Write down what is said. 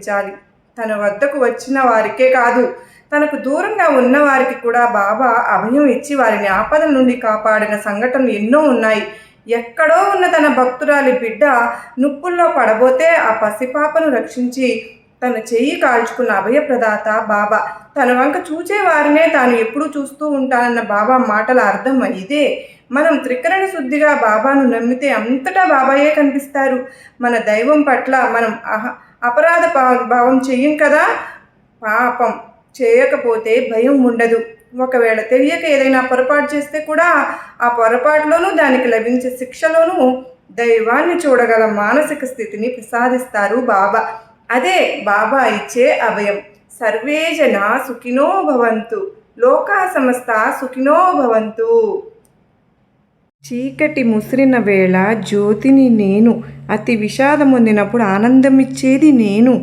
చాలి. తన వద్దకు వచ్చిన వారికే కాదు, తనకు దూరంగా ఉన్న వారికి కూడా బాబా అభయం ఇచ్చి వారిని ఆపదల నుండి కాపాడిన సంఘటనలు ఎన్నో ఉన్నాయి. ఎక్కడో ఉన్న తన భక్తురాలి బిడ్డ నుప్పుల్లో పడబోతే ఆ పసిపాపను రక్షించి తన చెయ్యి కాల్చుకున్న అభయప్రదాత బాబా. తన వంక చూచే వారినే తాను ఎప్పుడూ చూస్తూ ఉంటానన్న బాబా మాటల అర్థం ఇదే. మనం త్రికరణ శుద్ధిగా బాబాను నమ్మితే అంతటా బాబాయే కనిపిస్తారు. మన దైవం పట్ల మనం అపరాధ భావం చెయ్యం కదా. పాపం చేయకపోతే భయం ఉండదు. ఒకవేళ తెలియక ఏదైనా పొరపాటు చేస్తే కూడా ఆ పొరపాటులోనూ దానికి లభించే శిక్షలోనూ దైవాన్ని చూడగల మానసిక స్థితిని ప్రసాదిస్తారు బాబా. అదే బాబా ఇచ్చే అభయం. సర్వే జన సుఖినో భవంతు, లోకా సమస్త సుఖినో భవంతు. చీకటి ముసిరిన వేళ జ్యోతిని నేను, అతి విషాదం పొందినప్పుడు ఆనందమిచ్చేది నేను.